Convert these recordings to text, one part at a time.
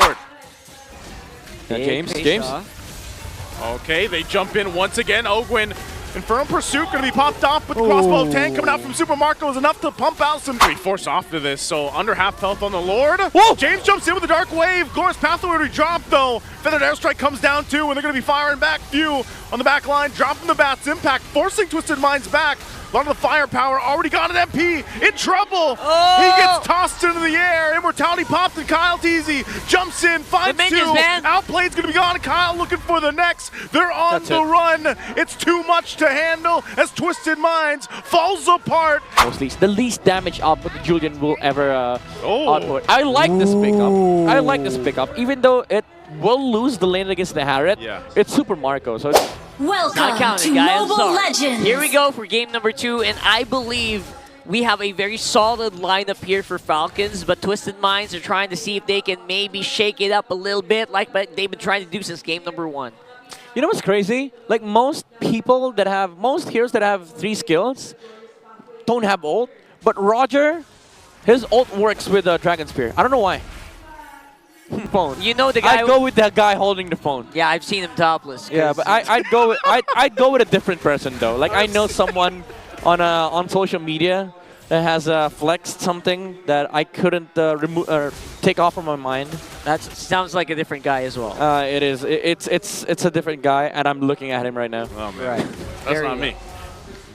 Forward. James. Okay, they jump in once again. Ogwin, Infernal Pursuit going to be popped off, but the crossbow tank coming out from Super Marco is enough to pump out some. We force off to this, so under half health on the Lord. Whoa. James jumps in with the Dark Wave. Glorious Pathway to drop though. Feathered Airstrike comes down too, and they're going to be firing back. Few on the back line, dropping the Bats Impact, forcing Twisted Minds back. A lot of the firepower already got an MP in trouble. Oh. He gets tossed into the air. Immortality popped and Kyle Teasy jumps in, finds two. Outplay's gonna be gone. Kyle looking for the next. They're on the run. It's too much to handle as Twisted Minds falls apart. The least damage output that Julian will ever output. I like this pickup. I like this pickup, even though it will lose the lane against the Harriet. Yeah. It's Super Marco, so it's Welcome to Mobile Legends! Here we go for game number 2, and I believe we have a very solid lineup here for Falcons, but Twisted Minds are trying to see if they can maybe shake it up a little bit like they've been trying to do since game number 1. You know what's crazy? Like most heroes that have 3 skills don't have ult, but Roger, his ult works with Dragon Spear. I don't know why. Phone. You know the guy. I'd go with that guy holding the phone. Yeah, I've seen him topless. Yeah, but I'd go with a different person though. Like I know someone on social media that has flexed something that I couldn't remove or take off from my mind. That sounds like a different guy as well. It is. It's a different guy, and I'm looking at him right now. Oh man, right. That's not me.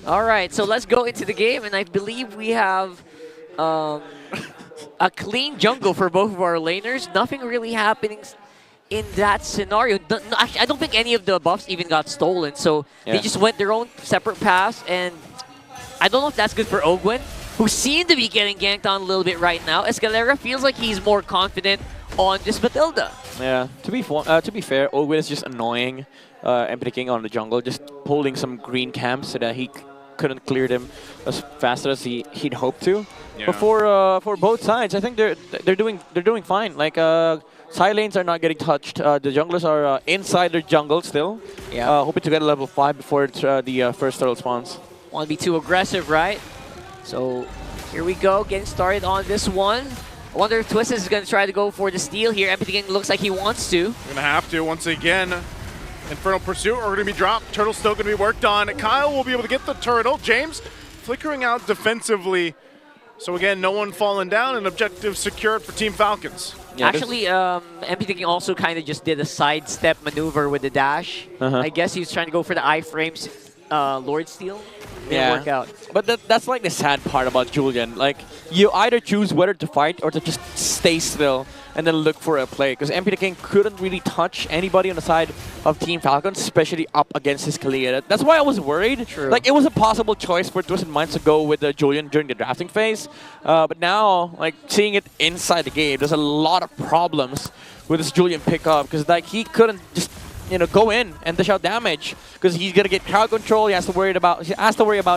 All right, so let's go into the game, and I believe we have. A clean jungle for both of our laners. Nothing really happening in that scenario. I don't think any of the buffs even got stolen, so they just went their own separate paths, and I don't know if that's good for Ogwin, who seemed to be getting ganked on a little bit right now. Escalera feels like he's more confident on this Matilda. Yeah, to be fair, Ogwin is just annoying MP King on the jungle, just holding some green camps so that he couldn't clear them as fast as he'd hoped to. Yeah. But for both sides, I think they're doing fine. Like side lanes are not getting touched. The junglers are inside their jungle still. Yeah. Hoping to get a level 5 before the first turtle spawns. Want to be too aggressive, right? So here we go, getting started on this one. I wonder if TWIS is going to try to go for the steal here. Everything looks like he wants to. Going to have to once again. Infernal Pursuit are going to be dropped. Turtle's still going to be worked on. Kyle will be able to get the turtle. James flickering out defensively. So again, no one falling down and objective secured for Team Falcons. Yeah, actually, MP also kind of just did a sidestep maneuver with the dash. I guess he was trying to go for the iframes Lord Steal. Didn't work out. But that's like the sad part about Julian. Like, you either choose whether to fight or to just stay still and then look for a play. Because MP King couldn't really touch anybody on the side of Team Falcons, especially up against his Kalia. That's why I was worried. True. Like, it was a possible choice for Twisted Minds to go with Julian during the drafting phase. But now, like, seeing it inside the game, there's a lot of problems with this Julian pickup. Because, like, he couldn't just go in and dish out damage because he's gonna get crowd control. He has to worry about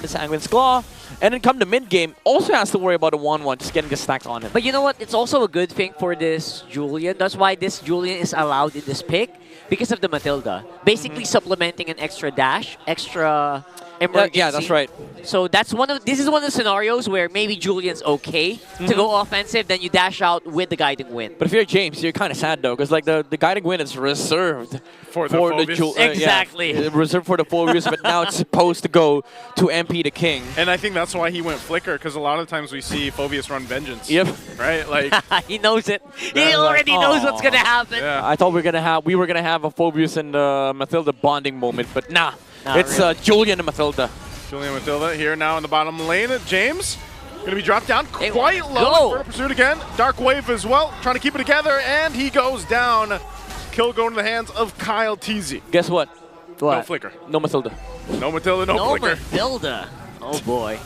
his Sanguine's Claw, and then come to mid game, also has to worry about a 1-1 just getting the stacks on him. But you know what? It's also a good thing for this Julian. That's why this Julian is allowed in this pick because of the Matilda, basically supplementing an extra dash, extra emergency. Yeah, that's right. So this is one of the scenarios where maybe Julian's okay to go offensive, then you dash out with the Guiding Wind. But if you're James, you're kind of sad though, because like the Guiding Wind is reserved for the exactly. Reserved for the Phobius, but now it's supposed to go to MP the King. And I think that's why he went Flicker, because a lot of times we see Phobius run Vengeance. Yep. Right? Like he knows it. He already knows what's gonna happen. Yeah. I thought we were gonna have a Phobius and Matilda bonding moment, but nah. It's really. Julian and Matilda. Julian and Matilda here now in the bottom lane. James going to be dropped down quite go. low. Pursuit again. Dark Wave as well, trying to keep it together, and he goes down. Kill going to the hands of Kyle Teasy. Guess what? No Flicker. No Matilda. No Matilda, no Flicker. Matilda. Oh boy.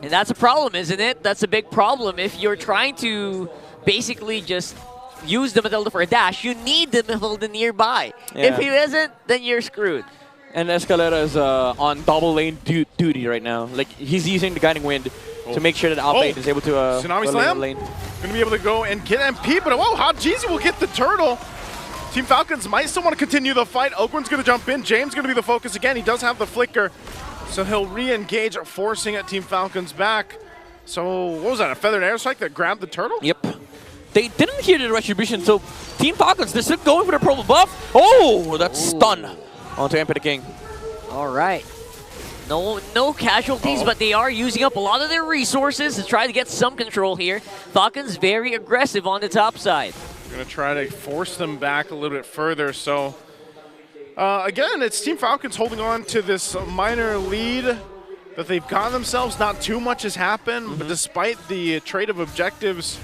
And that's a problem, isn't it? That's a big problem. If you're trying to basically just use the Matilda for a dash, you need the Matilda nearby. Yeah. If he isn't, then you're screwed. And Escalera is on double lane duty right now. Like, he's using the Guiding Wind to make sure that Outblade is able to Tsunami Slam. lane. Going to be able to go and get MP, but whoa, how Jeezy will get the turtle. Team Falcons might still want to continue the fight. Ogwin's going to jump in. James going to be the focus again. He does have the flicker, so he'll re-engage, forcing at Team Falcons back. So what was that, a feathered airstrike that grabbed the turtle? Yep. they didn't hear the retribution, so Team Falcons, they're still going for the purple buff. Oh, that's stun onto MP the King. All right. No casualties, but they are using up a lot of their resources to try to get some control here. Falcons very aggressive on the top side. Going to try to force them back a little bit further. So, again, it's Team Falcons holding on to this minor lead that they've gotten themselves. Not too much has happened, but despite the trade of objectives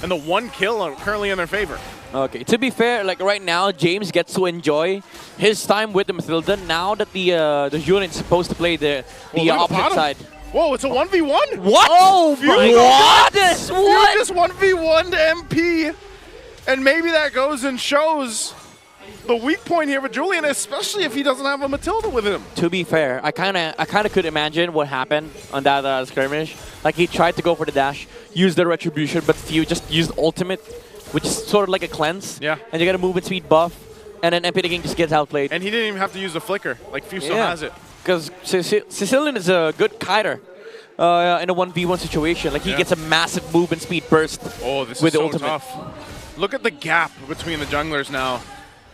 and the 1 kill are currently in their favor. Okay, to be fair, like right now, James gets to enjoy his time with the Mathilda now that the Julian's supposed to play the opposite side. Whoa, it's a 1v1? What? Oh my goodness! What? You just 1v1 to MP, and maybe that goes and shows the weak point here for Julian, especially if he doesn't have a Matilda with him. To be fair, I kind of could imagine what happened on that skirmish. Like he tried to go for the dash, use the retribution, but Few just used ultimate, which is sort of like a cleanse. Yeah. And you got a movement speed buff, and then MP the King just gets outplayed. And he didn't even have to use the flicker, like Few still has it. Because Sicilian is a good kiter in a 1v1 situation. Like he gets a massive movement speed burst. Oh, this with is the so ultimate. tough. Look at the gap between the junglers now.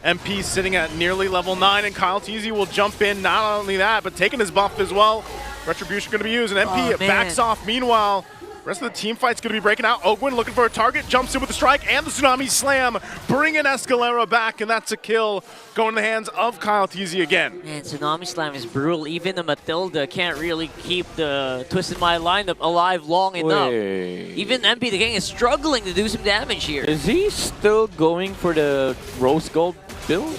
MP sitting at nearly level 9, and Kyle Teasy will jump in. Not only that, but taking his buff as well. Retribution going to be used, and MP backs off. Meanwhile, rest of the team fight's going to be breaking out. Ogwin looking for a target, jumps in with the strike and the Tsunami Slam, bringing Escalera back, and that's a kill going in the hands of Kyle Teasy again. Man, Tsunami Slam is brutal. Even the Matilda can't really keep the Twisted Mind lineup alive long enough. Even MP the King is struggling to do some damage here. Is he still going for the rose gold build?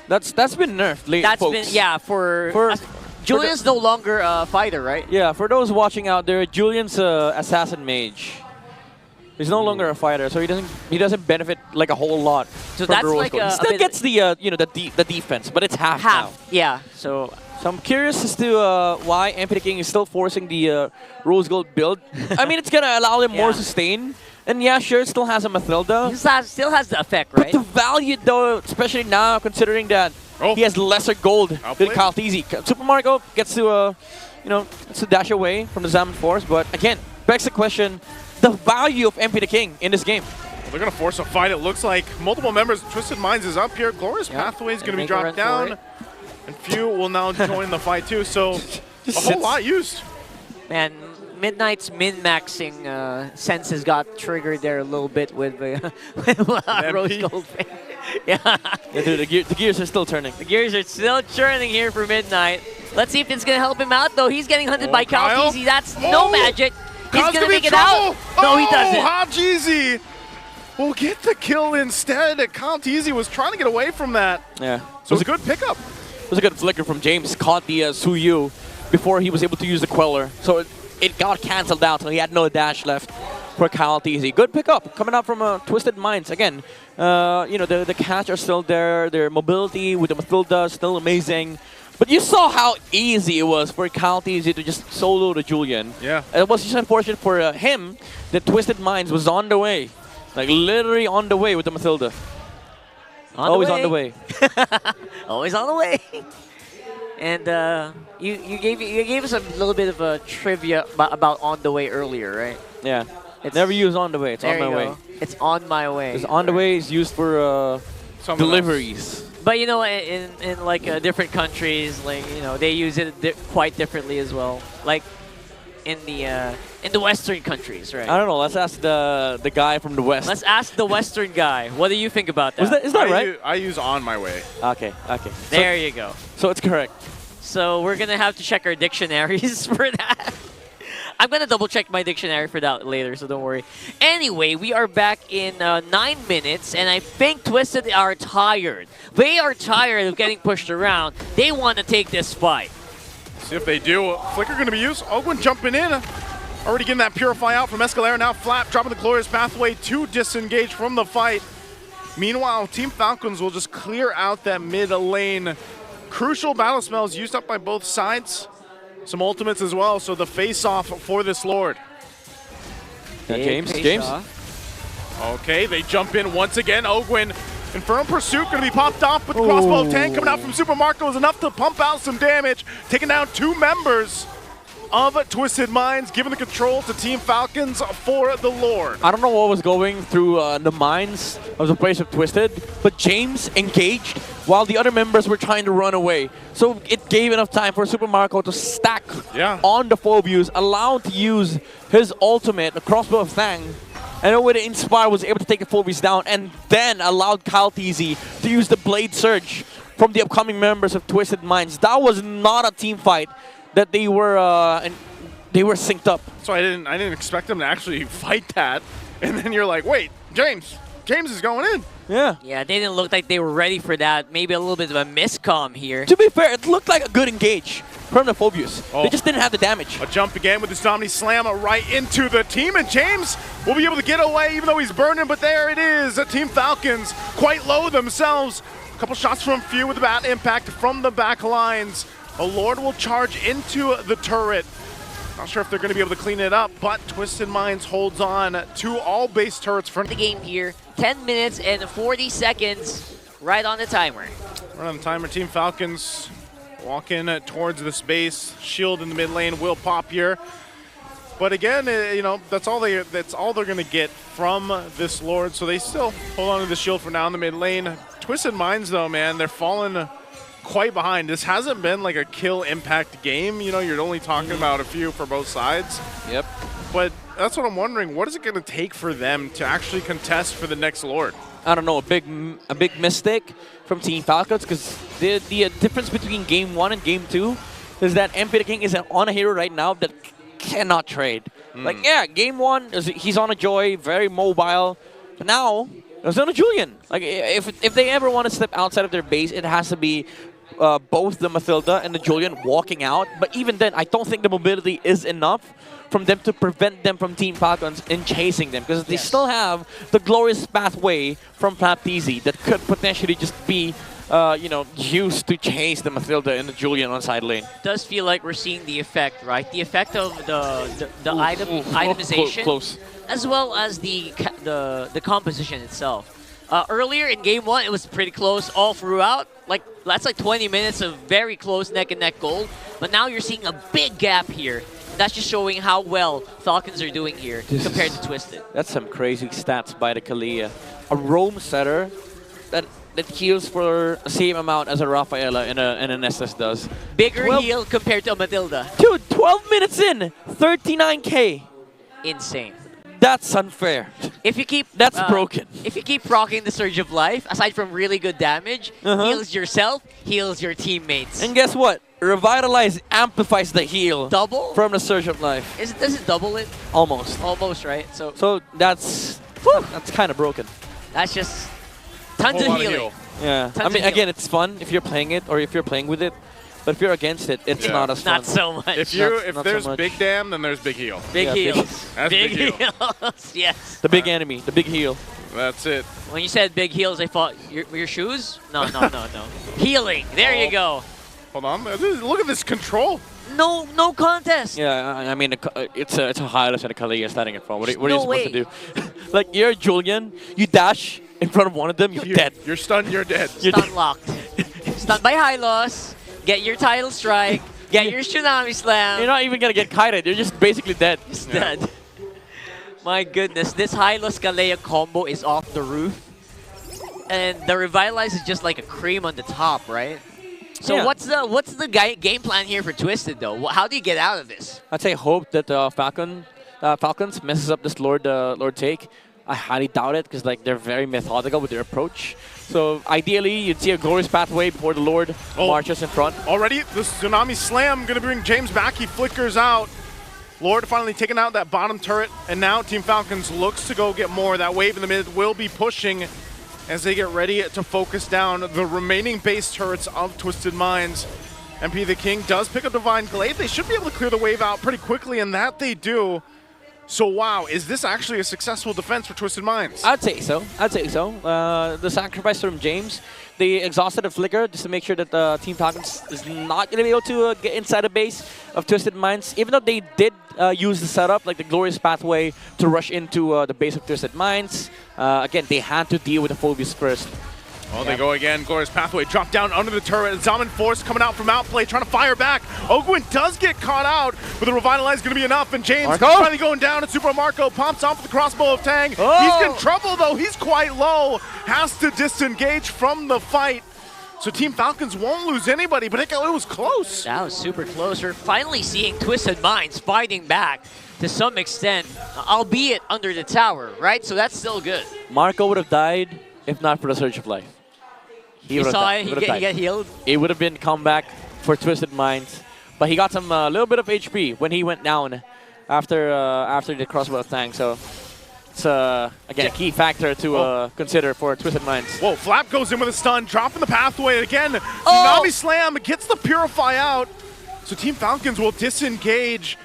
That's been nerfed lately, That's folks. been, yeah, for Julian's no longer a fighter, right? Yeah, for those watching out there, Julian's assassin mage. He's no longer a fighter, so he doesn't benefit like a whole lot. So from that's the rose like gold. He still gets the the defense, but it's half now. Yeah. So I'm curious as to why MP the King is still forcing the rose gold build. I mean, it's gonna allow him more sustain. And yeah, sure, it still has a Mathilda. He still has the effect, right? But the value, though, especially now, considering that he has lesser gold than Kyle Teasy. Super Mario gets to, gets to dash away from the Zaman Force. But again, begs the question, the value of MP the King in this game. Well, they're going to force a fight, it looks like. Multiple members, Twisted Minds is up here. Glorious Pathway is going to be dropped down. And Few will now join the fight, too. So a whole lot used. Man, Midnight's min-maxing senses got triggered there a little bit with Rose Gold. Yeah, dude, the gears are still turning. The gears are still churning here for Midnight. Let's see if it's going to help him out, though. He's getting hunted by Kyle Teasy. That's no magic. He's going to make it out. No, he doesn't. Hajeezy will get the kill instead. Kyle Teasy was trying to get away from that. Yeah. So it was a good pickup. It was a good flicker from James. Caught the Suyu before he was able to use the Queller. So it got cancelled out, so he had no dash left for Kyle Teasy. Good pickup coming out from Twisted Minds. Again, the catch are still there. Their mobility with the Mathilda is still amazing. But you saw how easy it was for Kyle Teasy to just solo the Julian. Yeah. It was just unfortunate for him that Twisted Minds was on the way. Like literally on the way with the Mathilda. Always on the way. Always on the way. And you gave us a little bit of a trivia about on the way earlier, right? Yeah. It's never used on the way. It's on my way. It's on my way. Because on the way is used for deliveries. But in like different countries, like they use it quite differently as well. Like in the Western countries, right? I don't know. Let's ask the guy from the West. Let's ask the Western guy. What do you think about that? Is that right? I use on my way. Okay. There you go. So it's correct. So we're going to have to check our dictionaries for that. I'm going to double check my dictionary for that later, so don't worry. Anyway, we are back in 9 minutes, and I think Twisted are tired. They are tired of getting pushed around. They want to take this fight. See if they do. Flicker going to be used. Ogwin jumping in. Already getting that Purify out from Escalera. Now Flap dropping the Glorious Pathway to disengage from the fight. Meanwhile, Team Falcons will just clear out that mid lane. Crucial battle spells used up by both sides. Some ultimates as well, so the face-off for this Lord. James. Okay, they jump in once again. Ogwin, Infernal Pursuit going to be popped off, but the crossbow tank coming out from Super Marco is enough to pump out some damage. Taking down 2 members. of Twisted Minds, giving the control to Team Falcons for the Lord. I don't know what was going through the minds of the players of Twisted, but James engaged while the other members were trying to run away. So it gave enough time for Super Marco to stack on the Phobius, allow him to use his ultimate, the crossbow of Thang, and then with the Inspire was able to take the Phobius down, and then allowed KyleTzy to use the Blade Surge from the upcoming members of Twisted Minds. That was not a team fight that they were synced up. So I didn't expect them to actually fight that, and then you're like, wait, James is going in. Yeah. Yeah, they didn't look like they were ready for that. Maybe a little bit of a miscomm here. To be fair, it looked like a good engage from the Phobius. They just didn't have the damage. A jump again with this Omni Slam right into the team, and James will be able to get away even though he's burning, but there it is. Team Falcons quite low themselves. A couple shots from Few with the bat impact from the back lines. A Lord will charge into the turret. Not sure if they're going to be able to clean it up, but Twisted Minds holds on to all base turrets for the game here. 10 minutes and 40 seconds right on the timer. Right on the timer. Team Falcons walking towards this base. Shield in the mid lane will pop here. But again, you know, that's all they're going to get from this Lord. So they still hold on to the shield for now in the mid lane. Twisted Minds, though, man, they're falling quite behind. This hasn't been like a kill impact game. You know, you're only talking about a few for both sides. Yep. But that's what I'm wondering. What is it going to take for them to actually contest for the next Lord? I don't know, a big mistake from Team Falcons, because the difference between Game 1 and Game 2 is that MP the King is on a hero right now that cannot trade. Like, yeah, Game 1, he's on a Joy, very mobile. But now, it's on a Julian. Like, if they ever want to step outside of their base, it has to be both the Mathilda and the Julian walking out. But even then, I don't think the mobility is enough from them to prevent them from Team Falcons in chasing them, because they still have the glorious pathway from KyleTzy that could potentially just be you know, used to chase the Mathilda and the Julian on side lane. Does feel like we're seeing the effect, right? The effect of the itemization, close. As well as the composition itself. Earlier in Game 1, it was pretty close all throughout. Like, that's like 20 minutes of very close neck-and-neck gold. But now you're seeing a big gap here. That's just showing how well Falcons are doing here compared to Twisted. That's some crazy stats by the Kalia. A roam setter that heals for the same amount as a Rafaela and an Estes does. Bigger heal compared to a Matilda. Dude, 12 minutes in, 39k. Insane. That's unfair. If you keep that's broken. If you keep rocking the Surge of Life, aside from really good damage, heals yourself, heals your teammates. And guess what? Revitalize amplifies the heal. Double? From the Surge of Life. Does it double it? Almost. Almost, right? So that's kind of broken. That's just tons of healing. Yeah. I mean, again, it's fun if you're playing it or if you're playing with it. But if you're against it, it's not as fun. Not so much. If there's so big dam, then there's big heal. Big heals. That's big heals. Yes. The big enemy, the big heal. That's it. When you said big heals, I thought your shoes? No. Healing. There you go. Hold on. Look at this control. No contest. Yeah, I mean, it's a Hylos and a Kalia starting it from. What are you supposed to do? Like, you're Julian, you dash in front of one of them, you're dead. You're stunned, you're dead. Stun locked. Stunned by Hylos. Get your title strike. Get your Tsunami Slam. You're not even going to get kited. You're just basically dead. Just dead. My goodness, this Hylos Kalea combo is off the roof. And the Revitalize is just like a cream on the top, right? So what's the game plan here for Twisted, though? How do you get out of this? I'd say hope that Falcons messes up this Lord take. I highly doubt it, because like they're very methodical with their approach. So ideally, you'd see a glorious pathway before the Lord marches in front. Already, the Tsunami Slam going to bring James back. He flickers out. Lord finally taking out that bottom turret, and now Team Falcons looks to go get more. That wave in the mid will be pushing as they get ready to focus down the remaining base turrets of Twisted Minds. MP the King does pick up Divine Glaive. They should be able to clear the wave out pretty quickly, and that they do. So wow, is this actually a successful defense for Twisted Minds? I'd say so. The sacrifice from James, they exhausted a flicker just to make sure that Team Falcons is not going to be able to get inside the base of Twisted Minds. Even though they did use the setup, like the glorious pathway, to rush into the base of Twisted Minds. Again, they had to deal with the Phobius first. Oh, they go again. Glorious Pathway drop down under the turret. Zaman Force coming out from outplay, trying to fire back. Ogwin does get caught out, but the Revitalize going to be enough. And James finally going down, and Super Marco pops off with the crossbow of Tang. He's in trouble, though. He's quite low. Has to disengage from the fight. So Team Falcons won't lose anybody, but it was close. That was super close. We're finally seeing Twisted Minds fighting back to some extent, albeit under the tower, right? So that's still good. Marco would have died if not for the Surge of Life. He saw it, he got healed. It would have been comeback for Twisted Minds, but he got some little bit of HP when he went down after the crossbow of Tang. So it's again a key factor to consider for Twisted Minds. Whoa! Flap goes in with a stun, dropping the pathway again. Tsunami Slam gets the Purify out. So Team Falcons will disengage.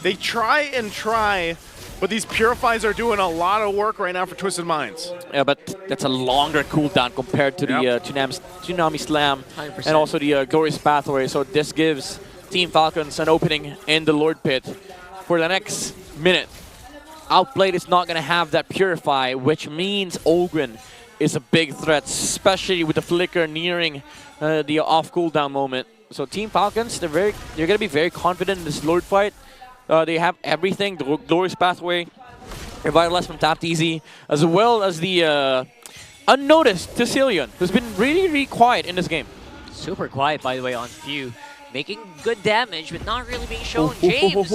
They try, but these Purifies are doing a lot of work right now for Twisted Minds. Yeah, but that's a longer cooldown compared to the Tsunami Slam 100%. And also the Glorious Pathway. So this gives Team Falcons an opening in the Lord Pit for the next minute. Outplayed is not going to have that Purify, which means Ogwin is a big threat, especially with the Flicker nearing the off cooldown moment. So Team Falcons, they're going to be very confident in this Lord fight. They have everything, the Glorious Pathway, Revitalize from Tapped Easy, as well as the unnoticed Tessilion, who's been really quiet in this game. Super quiet, by the way, on Few. Making good damage, but not really being shown. James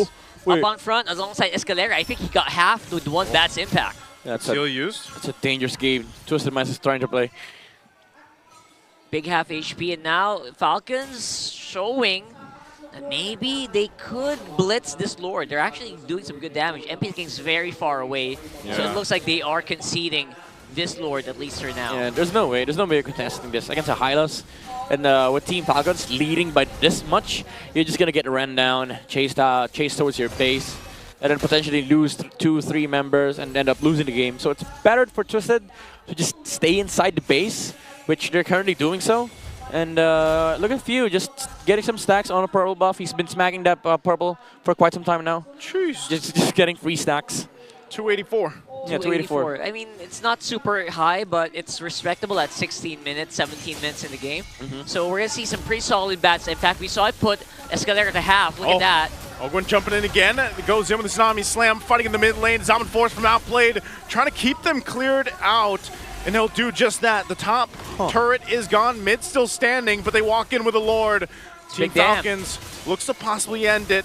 up on front alongside Escalera. I think he got half with one Bat's impact. That's still used. It's a dangerous game. Twisted Minds is trying to play. Big half HP, and now Falcons showing that maybe they could blitz this Lord. They're actually doing some good damage. MP King's very far away, so it looks like they are conceding this Lord, at least for now. Yeah, there's no way of contesting this against a Hylos. And with Team Falcons leading by this much, you're just going to get ran down, chased towards your base, and then potentially lose 2-3 members and end up losing the game. So it's better for Twisted to just stay inside the base, which they're currently doing so. And look at Few, just getting some stacks on a purple buff. He's been smacking that purple for quite some time now. Jeez. Just getting free stacks. 284. Yeah, 284. I mean, it's not super high, but it's respectable at 16 minutes, 17 minutes in the game. So we're going to see some pretty solid bats. In fact, we saw it put Escalera to half. Look at that. Ogwin jumping in again. It goes in with the Tsunami Slam, fighting in the mid lane. Zaman Force from outplayed, trying to keep them cleared out. And they'll do just that. The top turret is gone. Mid still standing, but they walk in with a Lord. Team Falcons looks to possibly end it.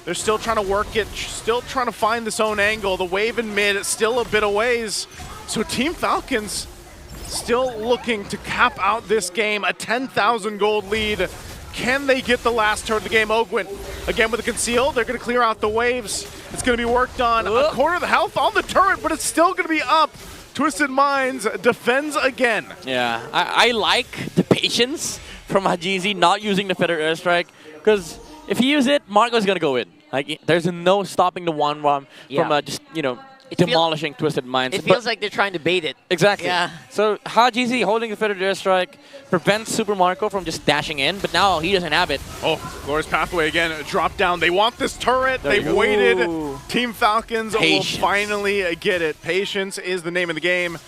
They're still trying to work it, still trying to find this own angle. The wave in mid is still a bit of ways. So Team Falcons still looking to cap out this game, a 10,000 gold lead. Can they get the last turn of the game? Ogwin, again with the conceal, they're going to clear out the waves. It's going to be worked on. A quarter of the health on the turret, but it's still going to be up. Twisted Minds defends again. Yeah, I like the patience from Hajizi not using the Feather Airstrike, because if he uses it, Marco's going to go in. Like, there's no stopping the 1-1 from just, demolishing Twisted Minds. It feels like they're trying to bait it. Exactly. Yeah. So Hajizi holding the Feathered Airstrike prevents Super Marco from just dashing in, but now he doesn't have it. Oh, Glorious Pathway again, drop down. They want this turret. They've waited. Team Falcons will finally get it. Patience is the name of the game.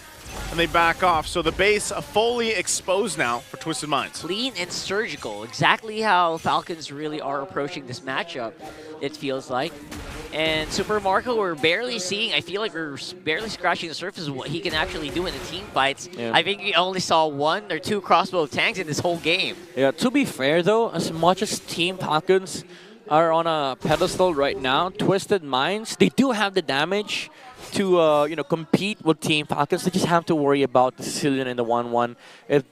And they back off. So the base fully exposed now for Twisted Minds. Clean and surgical. Exactly how Falcons really are approaching this matchup, it feels like. And Super Marco, we're barely seeing, I feel like we're barely scratching the surface of what he can actually do in the team fights. Yeah. I think we only saw 1 or 2 crossbow tanks in this whole game. Yeah, to be fair though, as much as Team Falcons are on a pedestal right now, Twisted Minds, they do have the damage to compete with Team Falcons. They just have to worry about the Sicilian and the 1-1. If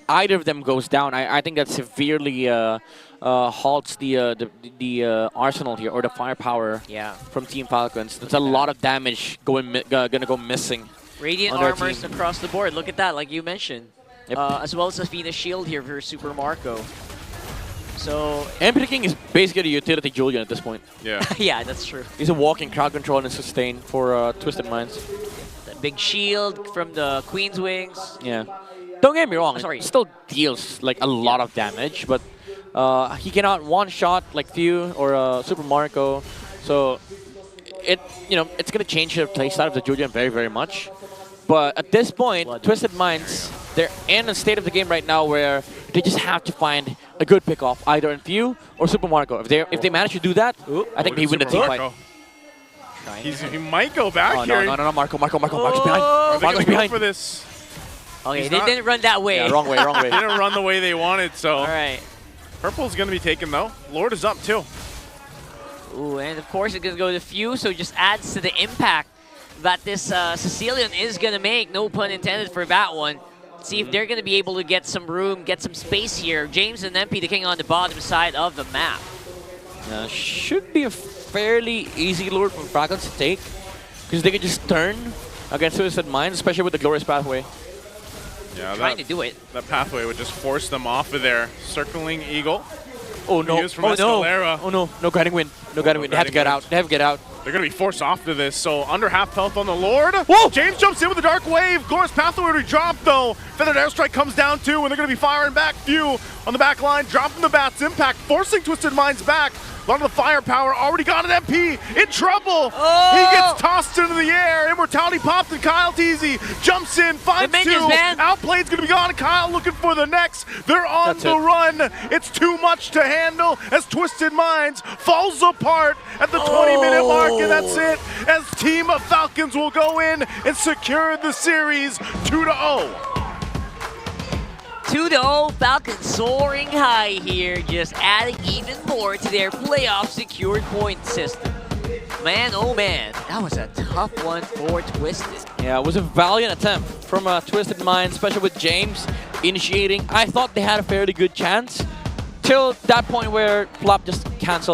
either of them goes down, I think that severely halts the arsenal here, or the firepower from Team Falcons. There's a lot of damage gonna go missing. Radiant armors across the board. Look at that, like you mentioned. Yep. As well as a Phoenix Shield here for Super Marco. So MP King is basically a utility Julian at this point. Yeah. Yeah, that's true. He's a walking crowd control and sustain for Twisted Minds. That big shield from the Queen's Wings. Yeah. Don't get me wrong, it still deals like a lot of damage, but he cannot one-shot like Few or Super Marco. So it's gonna change the playstyle of the Julian very, very much. But at this point, Twisted Minds they're in a state of the game right now where they just have to find a good pickoff, either in Few or Super Marco. If they manage to do that, I think they win the team fight. He might go back here. No, Marco's behind. Marco's behind for this. Okay, they didn't run that way. Yeah, wrong way. They didn't run the way they wanted, so. All right. Purple's going to be taken, though. Lord is up, too. Ooh, and of course it's going to go to Few, so it just adds to the impact that this Sicilian is going to make. No pun intended for that one. See if they're going to be able to get some room, get some space here. James and MP, the king on the bottom side of the map. Should be a fairly easy lure for Falcons to take, because they can just turn against Twisted Minds, especially with the Glorious Pathway. Yeah, trying to do it. That pathway would just force them off of there. Circling Eagle. Oh no! Oh no! No guiding wind! No guiding wind! They have to get out! They have to get out! They're going to be forced off to this, so under half health on the Lord. Whoa! James jumps in with a Dark Wave. Glorious Pathway already dropped, though. Feathered Airstrike comes down, too, and they're going to be firing back. Few on the back line, dropping the Bats Impact, forcing Twisted Minds back. A lot of the firepower already got an MP in trouble. Oh! He gets tossed into the air. Immortality popped, and Kyle Teasy jumps in, finds two. Outplayed's going to be gone, and Kyle looking for the next. They're on the run. It's too much to handle as Twisted Minds falls apart at the 20-minute mark, and that's it. As Team of Falcons will go in and secure the series 2-0. 2-0, Falcons soaring high here, just adding even more to their playoff secured point system. Man, oh man, that was a tough one for Twisted. Yeah, it was a valiant attempt from Twisted Minds, especially with James initiating. I thought they had a fairly good chance till that point where Flop just canceled.